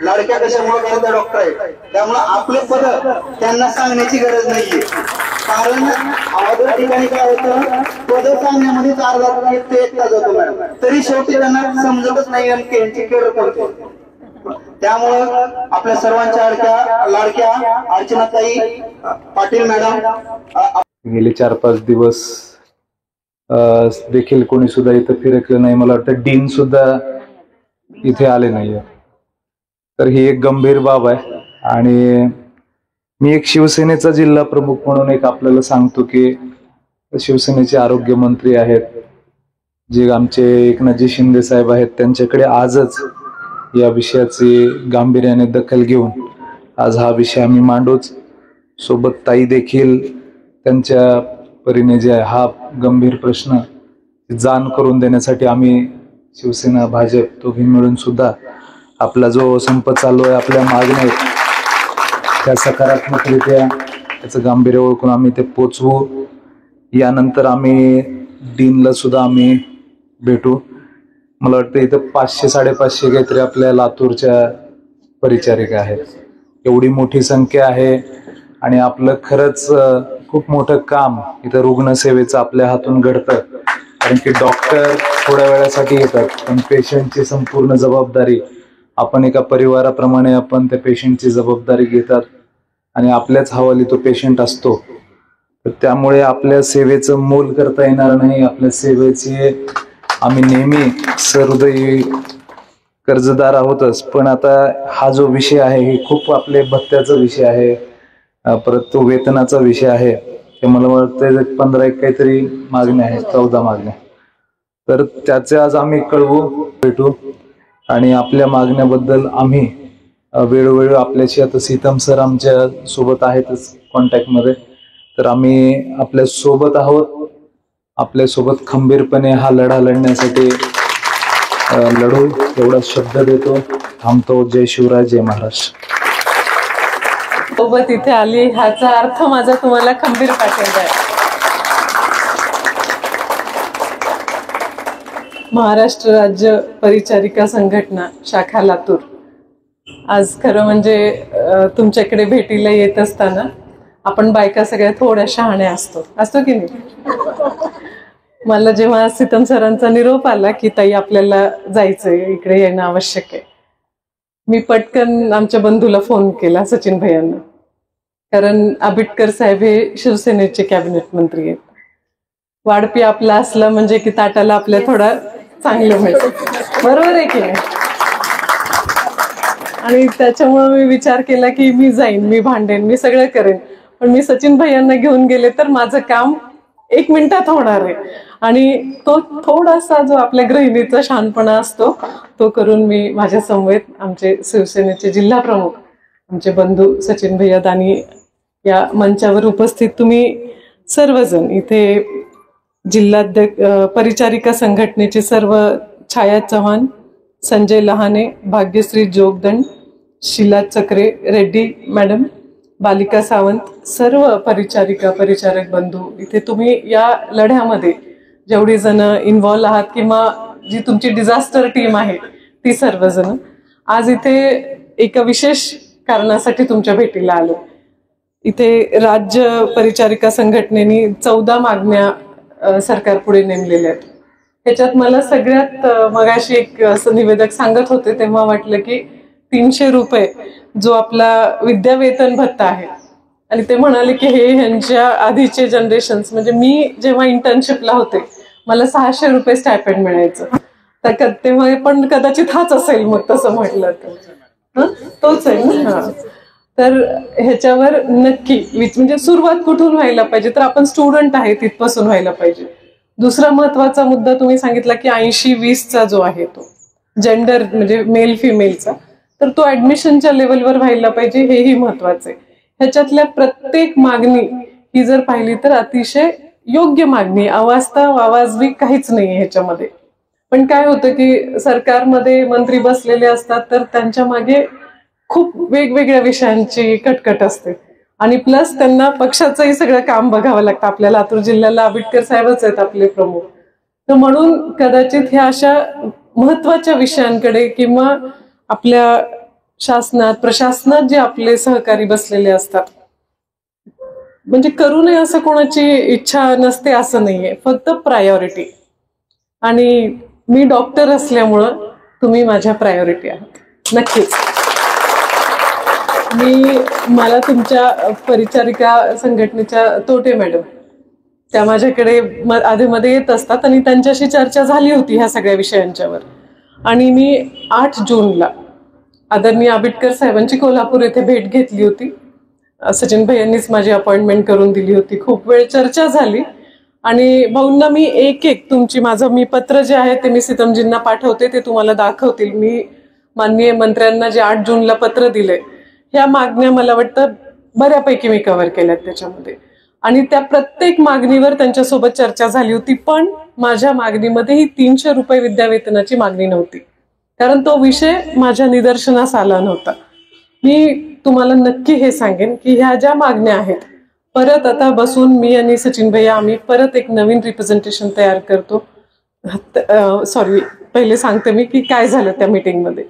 लाडक्या कशामुळे करता डॉक्टर आहे, त्यामुळे आपले पद त्यांना सांगण्याची गरज नाहीये. कारण अगोदर ठिकाणी काय होतं, पद सांगण्यामध्ये 4 तास ते 1 तास जातो मॅडम, तरी शेवटी त्यांना समजतच नाही यांची केअर करतो. त्यामुळं आपल्या सर्वांच्या लाडक्या अर्चनाताई पाटील मॅडम गेले 4-5 दिवस देखील कोणी सुद्धा इथं फिरकलं नाही. मला वाटतं डीन सुद्धा इथे आले नाहीये. तर ही एक गंभीर बाब आहे. आणि मी एक शिवसेनेचा जिल्हा प्रमुख म्हणून एक आपल्याला सांगतो की शिवसेनेचे आरोग्य मंत्री आहेत, जे आमचे एकनाथजी शिंदे साहेब आहेत, त्यांच्याकडे आजच या विषयाची गांभीर्याने दखल घेऊन आज हा विषय आम्ही मांडूच. सोबत ताई देखील त्यांच्या परीने जे हा गंभीर प्रश्न जाण करून देण्यासाठी आम्ही शिवसेना भाजप दोघी मिळून सुद्धा आपला जो संप चालू आहे, आपल्या मागण्या आहेत त्या सकारात्मकरित्या त्याचं गांभीर्य ओळखून आम्ही ते पोचवू. यानंतर आम्ही डीनला सुद्धा आम्ही भेटू. मला वाटतं इथं 500-550 काहीतरी आपल्या लातूरच्या परिचारिका आहेत. एवढी मोठी संख्या आहे आणि आपलं खरंच खूप मोठं काम इथं रुग्णसेवेचं आपल्या हातून घडतं. कारण की डॉक्टर थोड्या वेळासाठी येतात, पण पेशंटची संपूर्ण जबाबदारी आपण एका परिवाराप्रमाणे आपण त्या पेशंटची जबाबदारी घेतात आणि आपल्याच हवाली तो पेशंट असतो. तर त्यामुळे आपल्या सेवेचं मोल करता येणार नाही. आपल्या सेवेचे आम्ही नेहमी सहृदयी कर्जदार आहोतच, पण आता हा जो विषय आहे हे खूप आपले भत्त्याचा विषय आहे, परत तो वेतनाचा विषय आहे. ते मला वाटतं 15 काहीतरी मागण्या आहेत, 14 मागण्या. तर त्याचे आज आम्ही कळवू, भेटू आणि आपल्या मागण्याबद्दल आम्ही वेळोवेळी आपल्याशी, आता सीतम सर आमच्या सोबत आहेतच कॉन्टॅक्टमध्ये, तर आम्ही आपल्या सोबत आहोत. आपल्या सोबत खंबीरपणे हा लढा लढण्यासाठी लढू एवढा शब्द देतो. थांबतो. जय शिवराय, जय महाराष्ट्र. सोबत इथे आली ह्याचा अर्थ माझा तुम्हाला खंबीर पाठिंबा आहे. महाराष्ट्र राज्य परिचारिका संघटना शाखा लातूर आज खरं म्हणजे तुमच्याकडे भेटीला येत असताना आपण बायका सगळ्या थोड्या शहाण्या असतो की नाही. मला जेव्हा सीतम सरांचा निरोप आला की ताई आपल्याला जायचंय, इकडे येणं आवश्यक आहे, मी पटकन आमच्या बंधूला फोन केला, सचिन भैयांना. कारण आबिटकर साहेब हे शिवसेनेचे कॅबिनेट मंत्री आहेत. वाढपी आपला असला म्हणजे की ताटाला आपल्या थोडा चांगलं मिळतं, बरोबर आहे की नाही. आणि त्याच्यामुळे मी विचार केला की मी जाईन, मी भांडेन, मी सगळं करेन, पण मी सचिन भैयांना घेऊन गेले तर माझं काम 1 मिनिटात होणार आहे. आणि तो थोडासा जो आपल्या गृहिणीचा शहाणपणा असतो तो करून मी माझ्या समवेत आमचे शिवसेनेचे जिल्हा प्रमुख आमचे बंधू सचिन भैया दानी या मंचावर उपस्थित तुम्ही सर्वजण, इथे जिल्हाध्यक्ष परिचारिका संघटनेचे सर्व छाया चव्हाण, संजय लहाने, भाग्यश्री जोगदंड, शीला चक्रे रेड्डी मॅडम, बालिका सावंत, सर्व परिचारिका परिचारक बंधू, इथे तुम्ही या लढ्यामध्ये जेवढी जण इन्व्हॉल्व आहात किंवा जी तुमची डिझास्टर टीम आहे ती सर्वजण आज इथे एका विशेष कारणासाठी तुमच्या भेटीला आलो. इथे राज्य परिचारिका संघटनेने 14 मागण्या सरकारपुढे नेमलेल्या आहेत. त्याच्यात मला सगळ्यात मगाशी एक असं निवेदक सांगत होते तेव्हा वाटलं की 300 रुपये जो आपला विद्यावेतन भत्ता आहे, आणि ते म्हणाले की हे ह्यांच्या आधीचे जनरेशन्स, म्हणजे मी जेव्हा इंटर्नशिपला होते मला 600 रुपये स्टायपेंड मिळायचं, तर तेव्हा पण कदाचित हाच असेल मग तसं म्हटलं तर तोच आहे ना. तर ह्याच्यावर नक्की म्हणजे सुरुवात कुठून व्हायला पाहिजे, तर आपण स्टुडंट आहे तिथपासून व्हायला पाहिजे. दुसरा महत्वाचा मुद्दा तुम्ही सांगितला की 80-20चा जो आहे तो जेंडर म्हणजे मेल फिमेलचा, तर तो ऍडमिशनच्या लेवलवर व्हायला पाहिजे, हेही महत्वाचं आहे. ह्याच्यातल्या प्रत्येक मागणी ही जर पाहिली तर अतिशय योग्य मागणी, अवास्तव अवाजवी काहीच नाही ह्याच्यामध्ये. पण काय होतं की सरकारमध्ये मंत्री बसलेले असतात तर त्यांच्या मागे खूप वेगवेगळ्या विषयांची कटकट असते, आणि प्लस त्यांना पक्षाचंही सगळं काम बघावं लागतं. आपल्या लातूर जिल्ह्याला आंबेडकर साहेबच आहेत आपले प्रमुख, तर म्हणून कदाचित ह्या अशा महत्वाच्या विषयांकडे किंवा आपल्या शासनात प्रशासनात जे आपले सहकारी बसलेले असतात, म्हणजे करू नये असं कोणाची इच्छा नसते असं नाहीये, फक्त प्रायोरिटी. आणि मी डॉक्टर असल्यामुळं तुम्ही माझ्या प्रायोरिटी आहात नक्कीच. मला तुमच्या परिचारिका संघटनेच्या तोटे मॅडम त्या माझ्याकडे आधीमध्ये येत असतात आणि त्यांच्याशी चर्चा झाली होती ह्या सगळ्या विषयांच्यावर. आणि मी 8 जूनला आदरणीय आंबेडकर साहेबांची कोल्हापूर येथे भेट घेतली होती. सचिन भाईंनीच माझी अपॉइंटमेंट करून दिली होती. खूप वेळ चर्चा झाली आणि भाऊंना मी एक माझं मी पत्र जे आहे ते मी सीतमजींना पाठवते, ते तुम्हाला दाखवतील. मी माननीय मंत्र्यांना जे 8 जूनला पत्र दिले, ह्या मागण्या मला वाटतं बऱ्यापैकी मी कव्हर केल्यात त्याच्यामध्ये, आणि त्या प्रत्येक मागणीवर त्यांच्यासोबत चर्चा झाली होती. पण माझ्या मागणीमध्ये ही 300 रुपये विद्यावेतनाची मागणी नव्हती, कारण तो विषय माझ्या निदर्शनास आला नव्हता. मी तुम्हाला नक्की हे सांगेन की ह्या ज्या मागण्या आहेत, परत आता बसून मी आणि सचिन भैया आम्ही परत एक नवीन रिप्रेझेंटेशन तयार करतो. सॉरी, पहिले सांगते मी की काय झालं त्या मीटिंगमध्ये.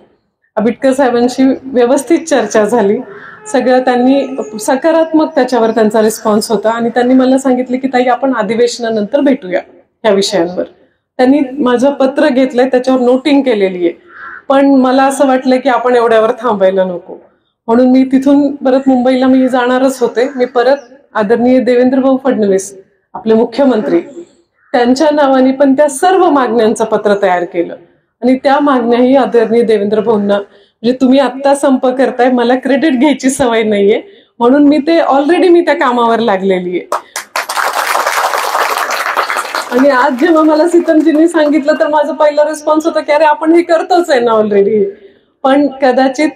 आंबेडकर साहेबांशी व्यवस्थित चर्चा झाली, सगळं त्यांनी सकारात्मक त्याच्यावर त्यांचा रिस्पॉन्स होता, आणि त्यांनी मला सांगितले की ताई आपण अधिवेशनानंतर भेटूया ह्या विषयांवर. त्यांनी माझं पत्र घेतलंय, त्याच्यावर नोटिंग केलेली आहे, पण मला असं वाटलं की आपण एवढ्यावर थांबायला नको, म्हणून मी तिथून परत मुंबईला मी जाणारच होते. मी परत आदरणीय देवेंद्रभाऊ फडणवीस आपले मुख्यमंत्री त्यांच्या नावाने पण त्या सर्व मागण्यांचं पत्र तयार केलं, आणि त्या मागण्याही आदरणीय देवेंद्र भाऊंना, म्हणजे तुम्ही आत्ता संप करताय, मला क्रेडिट घ्यायची सवय नाहीये, म्हणून मी ते ऑलरेडी मी त्या कामावर लागलेली आहे. आणि आज जेव्हा मला सीतमजींनी सांगितलं तर माझा पहिला रिस्पॉन्स होता की अरे आपण हे करतोच आहे ना ऑलरेडी. पण कदाचित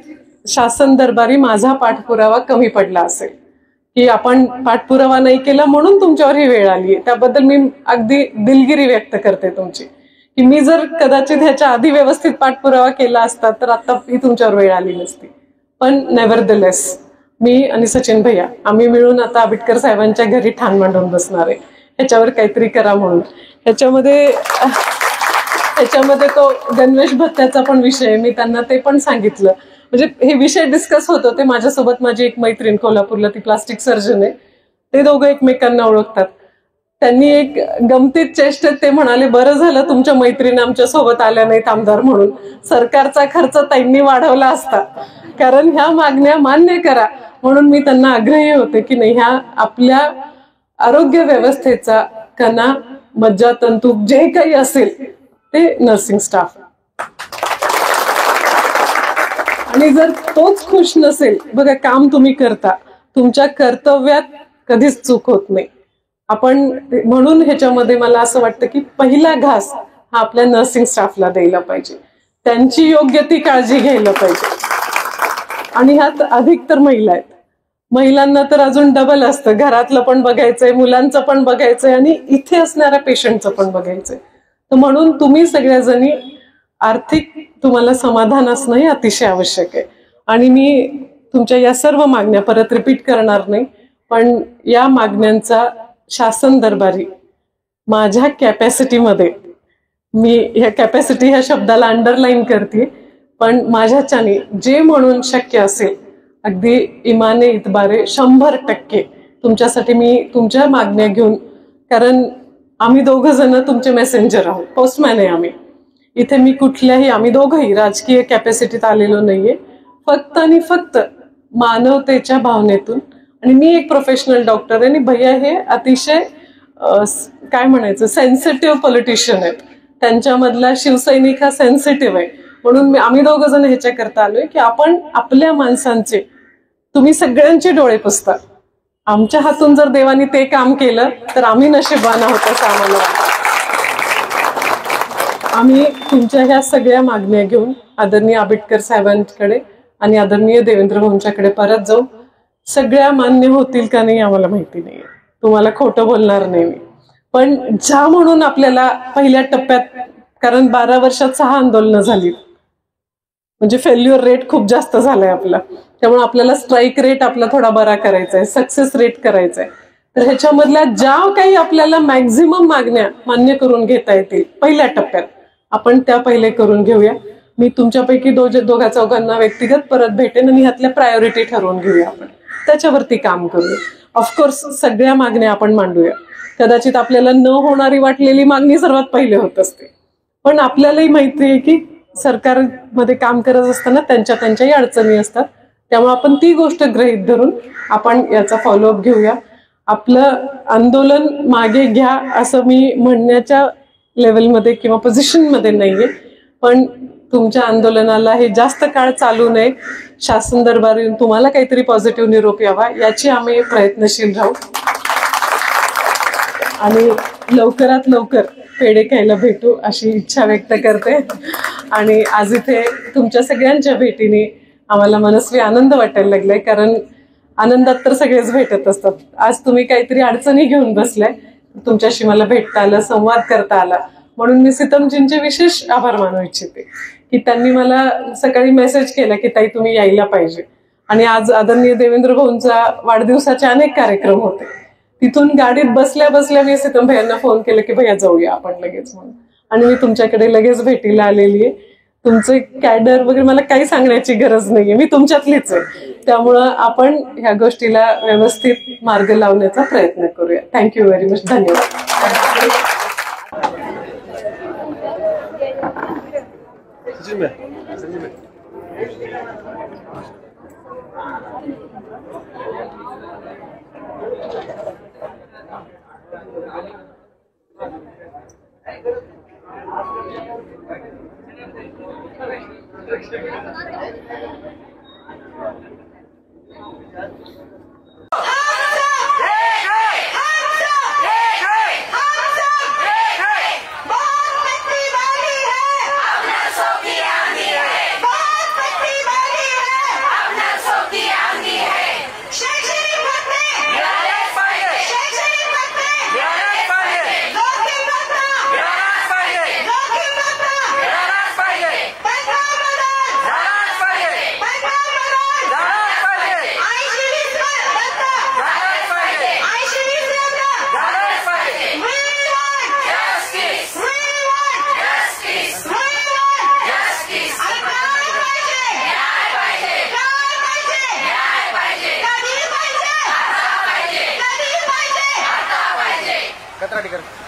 शासन दरबारी माझा पाठपुरावा कमी पडला असेल, की आपण पाठपुरावा नाही केला म्हणून तुमच्यावर ही वेळ आली आहे. त्याबद्दल मी अगदी दिलगिरी व्यक्त करते तुमची, की मी जर कदाचित ह्याच्या आधी व्यवस्थित पाठपुरावा केला असता तर आता ही तुमच्यावर वेळ आली नसती. पण नेव्हरदलेस मी आणि सचिन भैया आम्ही मिळून आता आंबेडकर साहेबांच्या घरी ठाण मांडून बसणार आहे, ह्याच्यावर काहीतरी करा म्हणून. ह्याच्यामध्ये तो गणवेश भत्त्याचा पण विषय मी त्यांना ते पण सांगितलं. म्हणजे हे विषय डिस्कस होत होते. माझ्यासोबत माझी एक मैत्रीण कोल्हापूरला, ती प्लास्टिक सर्जन आहे, ते दोघं एकमेकांना ओळखतात. त्यांनी एक गमतीत चेष्टेत ते म्हणाले, बरं झालं तुमच्या मैत्रिणी आमच्या सोबत आल्या नाहीत आमदार म्हणून, सरकारचा खर्च त्यांनी वाढवला असता, कारण ह्या मागण्या मान्य करा. म्हणून मी त्यांना आग्रही होते की नाही, ह्या आपल्या आरोग्य व्यवस्थेचा कणा मज्जातंतू जे काही असेल ते नर्सिंग स्टाफ, आणि जर तोच खुश नसेल, बघा काम तुम्ही करता, तुमच्या कर्तव्यात कधीच चूक होत नाही. आपण म्हणून ह्याच्यामध्ये मला असं वाटतं की पहिला घास हा आपल्या नर्सिंग स्टाफला द्यायला पाहिजे, त्यांची योग्य ती काळजी घ्यायला पाहिजे. आणि ह्यात अधिक तर महिला आहेत, महिलांना तर अजून डबल असतं, घरातलं पण बघायचंय, मुलांचं पण बघायचंय, आणि इथे असणाऱ्या पेशंटचं पण बघायचंय. तर म्हणून तुम्ही सगळ्याजणी आर्थिक तुम्हाला समाधान असणं हे अतिशय आवश्यक आहे. आणि मी तुमच्या या सर्व मागण्या परत रिपीट करणार नाही, पण या मागण्यांचा शासन दरबारी माझ्या कॅपॅसिटीमध्ये, मी ह्या कॅपॅसिटी ह्या शब्दाला अंडरलाईन करते, पण माझ्याच्याने जे म्हणून शक्य असेल अगदी इमाने इतबारे 100% तुमच्यासाठी मी तुमच्या मागण्या घेऊन, कारण आम्ही दोघं जण तुमचे मेसेंजर आहोत, पोस्टमॅन आहे आम्ही इथे. मी कुठल्याही, आम्ही दोघंही राजकीय कॅपॅसिटीत आलेलो नाहीये, फक्त आणि फक्त मानवतेच्या भावनेतून. आणि मी एक प्रोफेशनल डॉक्टर आहे आणि भैया हे अतिशय काय म्हणायचं सेन्सिटिव्ह पॉलिटिशियन आहेत. त्यांच्यामधला शिवसैनिक हा सेन्सिटिव्ह आहे. म्हणून आम्ही दोघं जण ह्याच्याकरता आलोय की आपण आपल्या माणसांचे, तुम्ही सगळ्यांचे डोळे पुसता. आमच्या हातून जर देवानी ते काम केलं तर आम्ही नशीबवान आहोत असं आम्हाला वाटतं. आम्ही तुमच्या ह्या सगळ्या मागण्या घेऊन आदरणीय आंबेडकर साहेबांकडे आणि आदरणीय देवेंद्र भाऊंच्याकडे परत जाऊ. सगळ्या मान्य होतील का नाही आम्हाला माहिती नाहीये, तुम्हाला खोटं बोलणार नाही मी. पण ज्या म्हणून आपल्याला पहिल्या टप्प्यात, कारण 12 वर्षात 6 आंदोलनं झाली, म्हणजे फेल्युअर रेट खूप जास्त झालाय आपला. त्यामुळे आपल्याला स्ट्राईक रेट आपला थोडा बरा करायचा आहे, सक्सेस रेट करायचा आहे. तर ह्याच्यामधल्या ज्या काही आपल्याला मॅक्झिमम मागण्या मान्य करून घेता येतील पहिल्या टप्प्यात, आपण त्या पहिले करून घेऊया. मी तुमच्यापैकी दोघा चौघांना व्यक्तिगत परत भेटेन आणि ह्यातल्या प्रायोरिटी ठरवून घेऊया, आपण त्याच्यावरती काम करूया. ऑफकोर्स सगळ्या मागण्या आपण मांडूया. कदाचित आपल्याला न होणारी वाटलेली मागणी सर्वात पहिले होत असते, पण आपल्यालाही माहिती आहे की सरकारमध्ये काम करत असताना त्यांच्याही अडचणी असतात. त्यामुळे आपण ती गोष्ट गृहीत धरून आपण याचा फॉलोअप घेऊया. आपलं आंदोलन मागे घ्या असं मी म्हणण्याच्या लेवलमध्ये किंवा पोझिशनमध्ये नाहीये, पण तुमच्या आंदोलनाला हे जास्त काळ चालू नये, शासन दरबार येऊन तुम्हाला काहीतरी पॉझिटिव्ह निरोप यावा याची आम्ही प्रयत्नशील राहू. आणि लवकरात लवकर पेढे खायला भेटू अशी इच्छा व्यक्त करते. आणि आज इथे तुमच्या सगळ्यांच्या भेटीने आम्हाला मनस्वी आनंद वाटायला लागलाय, कारण आनंदात तर सगळेच भेटत असतात. आज तुम्ही काहीतरी अडचणी घेऊन बसलाय, तुमच्याशी मला भेटता आलं, संवाद करता आला, म्हणून मी सीतमजींचे विशेष आभार मानू इच्छिते की त्यांनी मला सकाळी मेसेज केला की ताई तुम्ही यायला पाहिजे. आणि आज आदरणीय देवेंद्र भाऊंचा वाढदिवसाचे अनेक कार्यक्रम होते, तिथून गाडीत बसल्या बसल्या मी सीतम भैयांना फोन केला की भैया जाऊया आपण लगेच म्हणून. आणि मी तुमच्याकडे लगेच भेटीला आलेली आहे. तुमचे कॅडर वगैरे मला काही सांगण्याची गरज नाहीये, मी तुमच्यातलीच आहे. त्यामुळं आपण ह्या गोष्टीला व्यवस्थित मार्ग लावण्याचा प्रयत्न करूया. Thank you very much. धन्यवाद. कचरा